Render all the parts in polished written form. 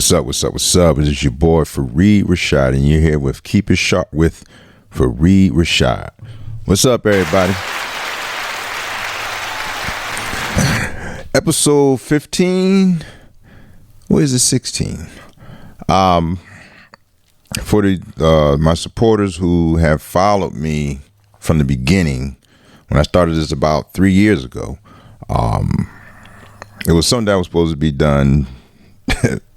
What's up? This is your boy Fareed Rashad, and you're here with Keep It Sharp with Fareed Rashad. What's up, everybody? Episode 15. What is it? 16. For my supporters who have followed me from the beginning, when I started this about 3 years ago, it was something that was supposed to be done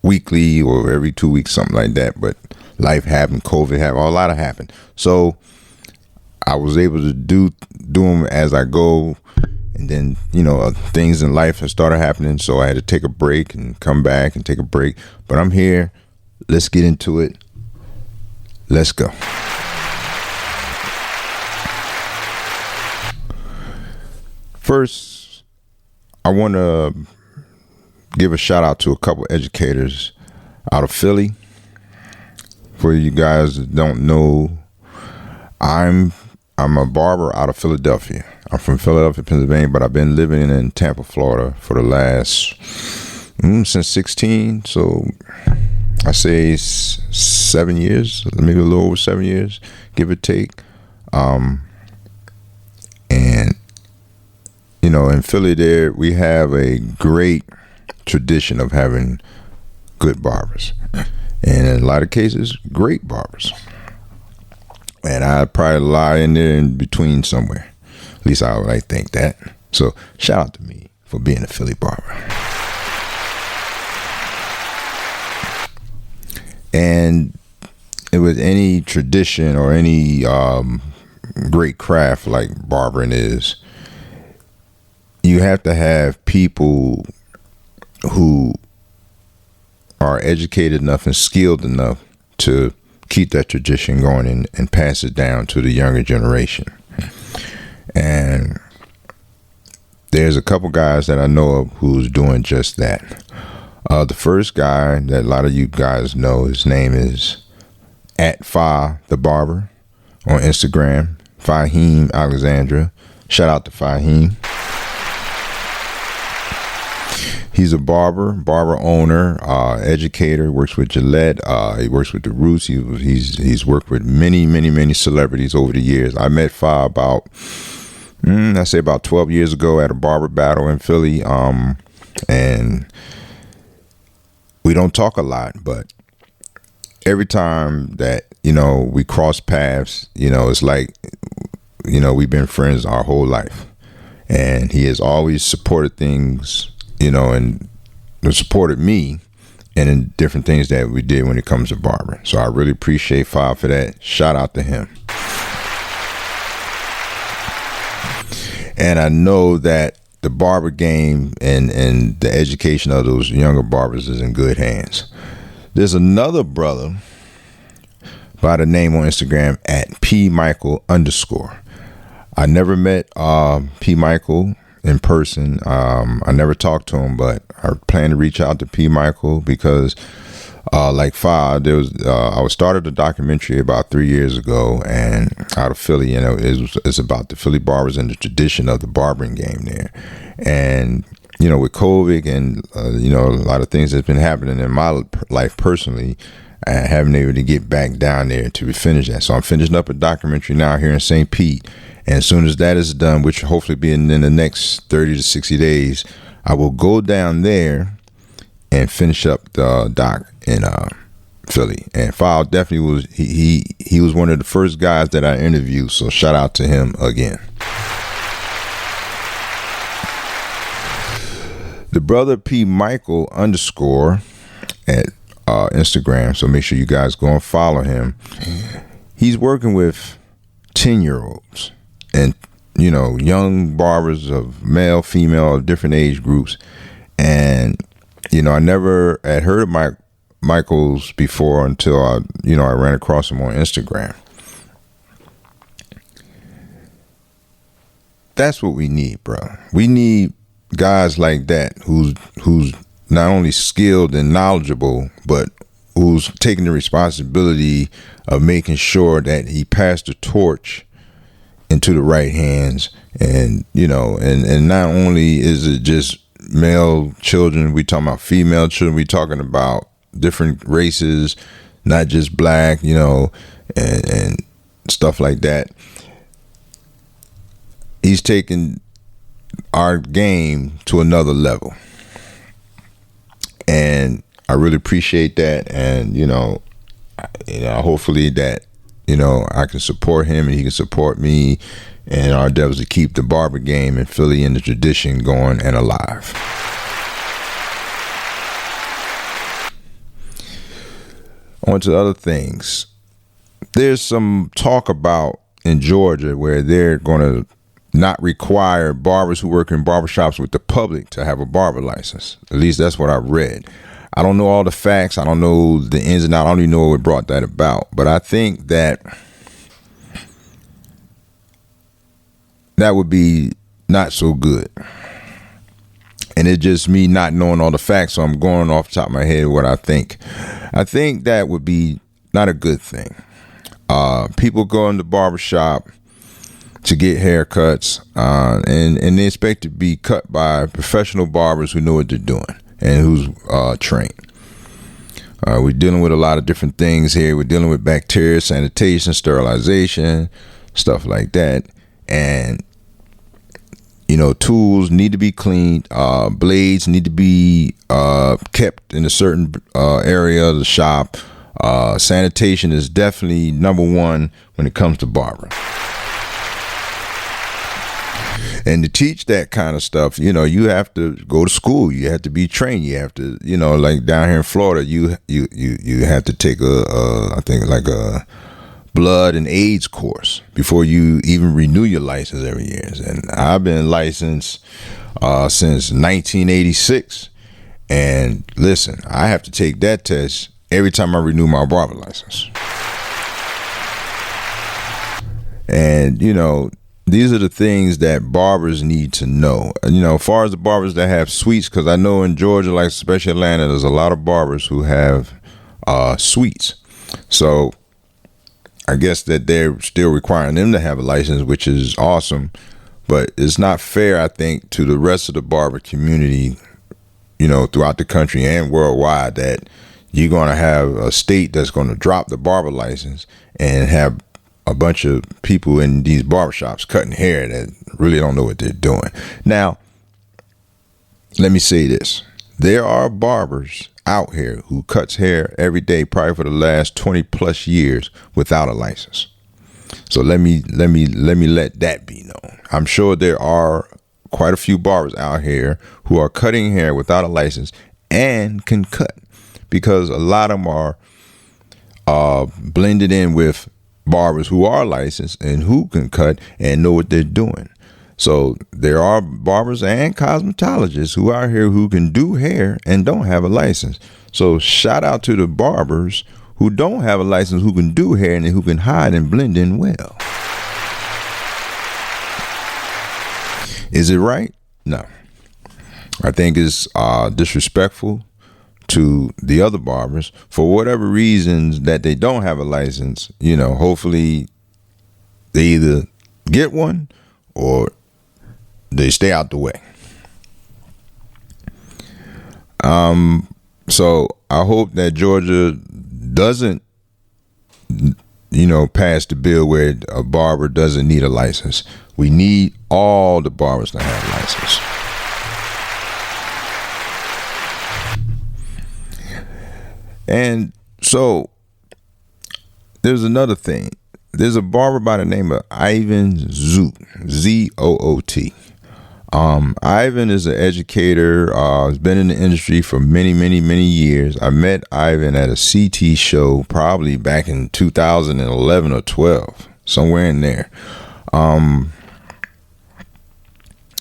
weekly or every 2 weeks, something like that. But life happened, COVID happened, a lot of happened. So I was able to do them as I go. And then, things in life have started happening. So I had to take a break and come back and take a break. But I'm here. Let's get into it. Let's go. First, I want to give a shout out to a couple educators out of Philly. For you guys that don't know, I'm a barber out of Philadelphia. I'm from Philadelphia, Pennsylvania, but I've been living in Tampa, Florida for the last since 16. So I say 7 years, maybe a little over 7 years, give or take. And in Philly, there we have a great tradition of having good barbers, and in a lot of cases, great barbers. And I'd probably lie in there in between somewhere. At least I would think that. So shout out to me for being a Philly barber. And it was any tradition or any great craft like barbering is, you have to have people who are educated enough and skilled enough to keep that tradition going and pass it down to the younger generation. And there's a couple guys that I know of who's doing just that. The first guy that a lot of you guys know, his name is @Fa the Barber on Instagram, Fahim Alexandra. Shout out to Fahim. He's a barber owner, educator, works with Gillette. He works with the Roots. He's worked with many celebrities over the years. I met Fa about 12 years ago at a barber battle in Philly. And we don't talk a lot, but every time that, we cross paths, it's like, we've been friends our whole life. And he has always supported things, and supported me and in different things that we did when it comes to barbering. So I really appreciate Fa for that. Shout out to him. And I know that the barber game and the education of those younger barbers is in good hands. There's another brother by the name on Instagram @PMichael_. I never met P. Michael in person. I never talked to him, but I plan to reach out to P. Michael because like Fa, I started a documentary about 3 years ago, and out of Philly, it's about the Philly barbers and the tradition of the barbering game there. And with COVID and a lot of things that's been happening in my life personally, I haven't been able to get back down there to finish that. So I'm finishing up a documentary now here in St. Pete. And as soon as that is done, which will hopefully be in the next 30 to 60 days, I will go down there and finish up the doc in Philly. And File definitely was he was one of the first guys that I interviewed. So shout out to him again. The brother P. Michael _, at Instagram. So make sure you guys go and follow him. He's working with 10-year-olds. And, young barbers of male, female, different age groups. And, I never had heard of Michael's before until I ran across him on Instagram. That's what we need, bro. We need guys like that who's not only skilled and knowledgeable, but who's taking the responsibility of making sure that he passed the torch into the right hands. And and not only is it just male children, we talking about female children, we talking about different races, not just black, and stuff like that. He's taken our game to another level, and I really appreciate that. And hopefully that I can support him and he can support me, and our endeavors to keep the barber game in Philly and the tradition going and alive. On to other things. There's some talk about in Georgia where they're going to not require barbers who work in barbershops with the public to have a barber license. At least that's what I read. I don't know all the facts. I don't know the ins and outs. I don't even know what brought that about. But I think that would be not so good. And it's just me not knowing all the facts, so I'm going off the top of my head what I think. I think that would be not a good thing. People go in the barbershop to get haircuts, and they expect to be cut by professional barbers who know what they're doing and who's trained. We're dealing with a lot of different things here. We're dealing with bacteria, sanitation, sterilization, stuff like that. And tools need to be cleaned. Blades need to be kept in a certain area of the shop. Sanitation is definitely number one when it comes to barbering. And to teach that kind of stuff, you have to go to school. You have to be trained. You have to, like down here in Florida, you have to take I think like a blood and AIDS course before you even renew your license every year. And I've been licensed since 1986. And listen, I have to take that test every time I renew my barber license. And, these are the things that barbers need to know. As far as the barbers that have suites, because I know in Georgia, like especially Atlanta, there's a lot of barbers who have suites. So I guess that they're still requiring them to have a license, which is awesome. But it's not fair, I think, to the rest of the barber community, throughout the country and worldwide, that you're going to have a state that's going to drop the barber license and have a bunch of people in these barbershops cutting hair that really don't know what they're doing. Now, let me say this. There are barbers out here who cuts hair every day, probably for the last 20 plus years without a license. So let me let that be known. I'm sure there are quite a few barbers out here who are cutting hair without a license and can cut, because a lot of them are blended in with barbers who are licensed and who can cut and know what they're doing. So there are barbers and cosmetologists who are here who can do hair and don't have a license. So shout out to the barbers who don't have a license, who can do hair and who can hide and blend in well. Is it right? No. I think it's disrespectful to the other barbers for whatever reasons that they don't have a license. Hopefully they either get one or they stay out the way. So I hope that Georgia doesn't, pass the bill where a barber doesn't need a license. We need all the barbers to have a license. And so there's another thing. There's a barber by the name of Ivan Zoot, Z-O-O-T. Ivan is an educator. Has been in the industry for many, many, many years. I met Ivan at a CT show probably back in 2011 or 12, somewhere in there.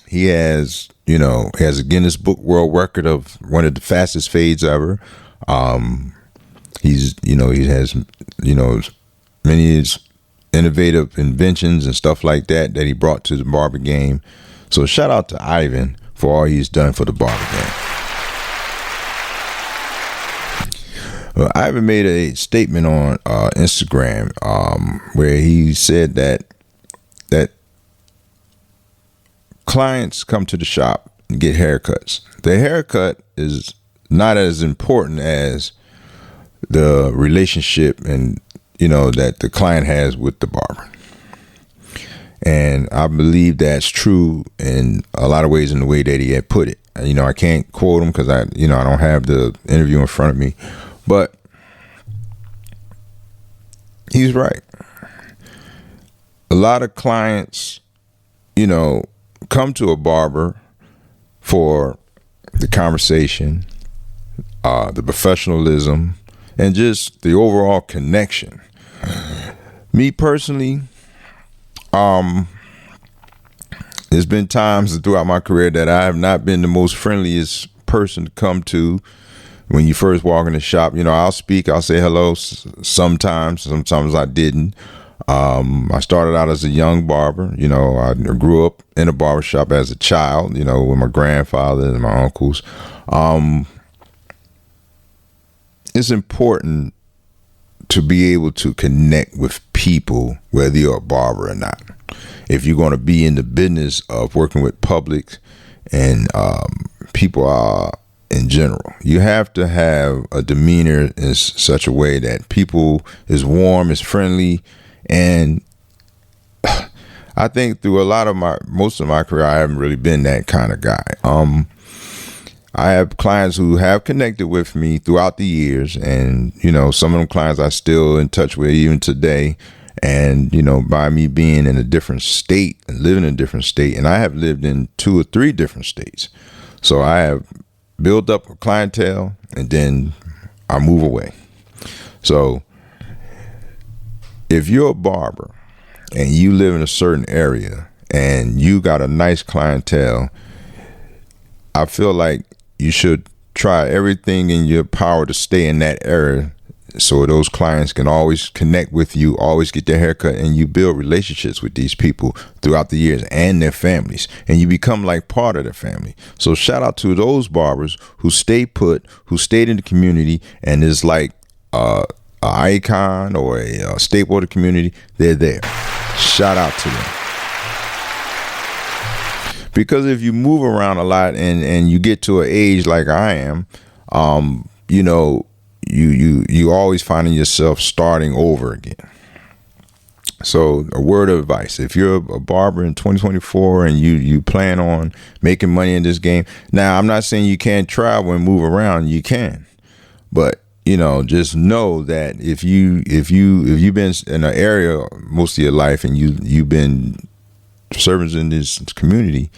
He has a Guinness Book World Record of one of the fastest fades ever. He has many innovative inventions and stuff like that he brought to the barber game. So shout out to Ivan for all he's done for the barber game. Well, Ivan made a statement on Instagram where he said that clients come to the shop and get haircuts. The haircut is not as important as the relationship and that the client has with the barber. And I believe that's true in a lot of ways in the way that he had put it. I can't quote him because I don't have the interview in front of me, but he's right. A lot of clients, come to a barber for the conversation, the professionalism, and just the overall connection. Me personally, there's been times throughout my career that I have not been the most friendliest person to come to when you first walk in the shop. I'll speak, I'll say hello sometimes I didn't. I started out as a young barber. I grew up in a barber shop as a child, with my grandfather and my uncles. It's important to be able to connect with people, whether you're a barber or not. If you're going to be in the business of working with public and people in general, you have to have a demeanor in such a way that people is warm, is friendly. And I think through most of my career, I haven't really been that kind of guy. I have clients who have connected with me throughout the years, and some of them clients I still in touch with even today. And by me being in a different state and living in a different state, and I have lived in 2 or 3 different states, so I have built up a clientele, and then I move away. So if you're a barber and you live in a certain area and you got a nice clientele, I feel like you should try everything in your power to stay in that area so those clients can always connect with you, always get their haircut, and you build relationships with these people throughout the years and their families, and you become like part of their family. So shout out to those barbers who stay put, who stayed in the community and is like an icon or a staple of the community. They're there. Shout out to them. Because if you move around a lot and you get to an age like I am, you always finding yourself starting over again. So a word of advice: if you're a barber in 2024 and you plan on making money in this game, now I'm not saying you can't travel and move around. You can, but just know that if you've been in an area most of your life and you've been serving in this community,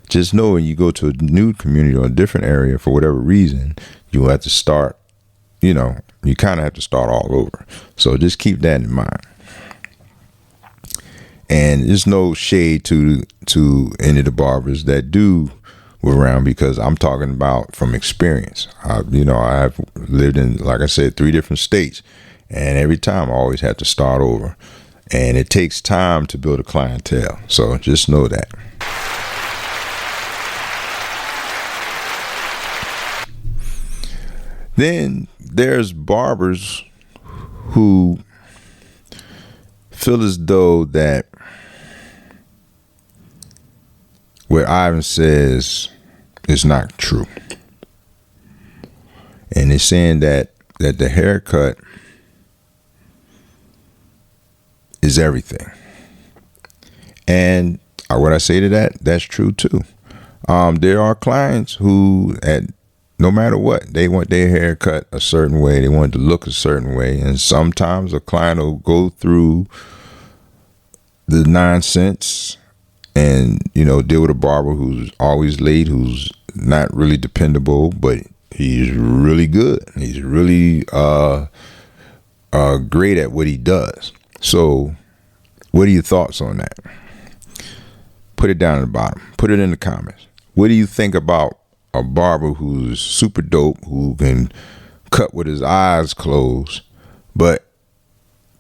just know when you go to a new community or a different area for whatever reason, you'll have to start. You kind of have to start all over. So just keep that in mind. And there's no shade to any of the barbers that do move around, because I'm talking about from experience. I've lived in, like I said, 3 different states, and every time I always have to start over. And it takes time to build a clientele. So just know that. Then there's barbers who feel as though that what Ivan says is not true. And they're saying that the haircut is everything. And what I say to that's true too. There are clients who, no matter what, they want their hair cut a certain way. They want it to look a certain way. And sometimes a client will go through the nonsense and, deal with a barber who's always late, who's not really dependable, but he's really good. He's really great at what he does. So what are your thoughts on that? Put it down at the bottom. Put it in the comments. What do you think about a barber who's super dope, who can cut with his eyes closed, but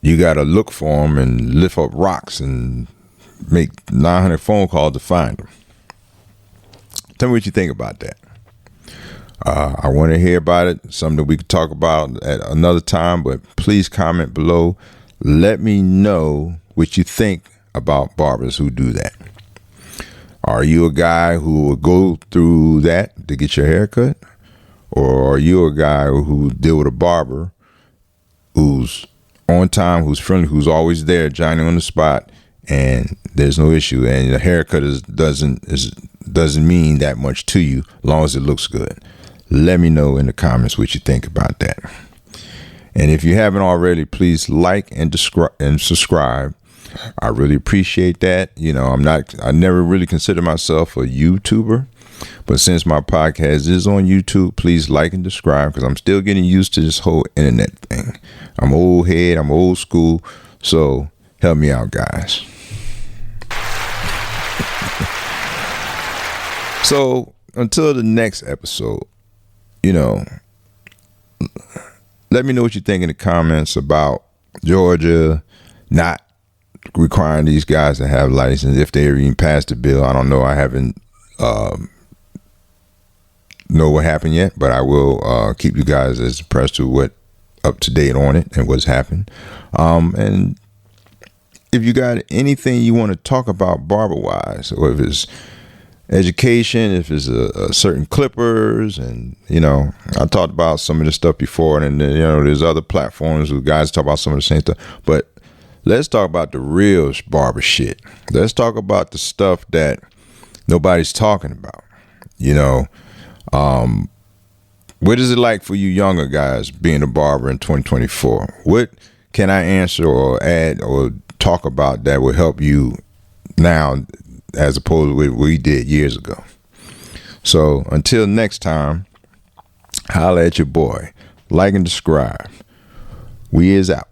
you got to look for him and lift up rocks and make 900 phone calls to find him? Tell me what you think about that. I want to hear about it. Something that we could talk about at another time, but please comment below. Let me know what you think about barbers who do that. Are you a guy who will go through that to get your hair cut? Or are you a guy who deal with a barber who's on time, who's friendly, who's always there, Johnny on the spot, and there's no issue. And the haircut doesn't mean that much to you, as long as it looks good. Let me know in the comments what you think about that. And if you haven't already, please like and subscribe. I really appreciate that. You know, I never really considered myself a YouTuber, but since my podcast is on YouTube, please like and subscribe, because I'm still getting used to this whole internet thing. I'm old head, I'm old school, so help me out, guys. So until the next episode, you know, let me know what you think in the comments about Georgia not requiring these guys to have license, if they even passed the bill. I don't know. I haven't know what happened yet, but I will keep you guys as abreast to what up to date on it and what's happened. And if you got anything you want to talk about barber wise, or if it's education, if it's a certain clippers, and you know, I talked about some of this stuff before, and then, you know, there's other platforms where guys talk about some of the same stuff, but let's talk about the real barber shit. Let's talk about the stuff that nobody's talking about. You know, what is it like for you younger guys being a barber in 2024? What can I answer or add or talk about that will help you now, as opposed to what we did years ago? So until next time, holla at your boy. Like and subscribe. We is out.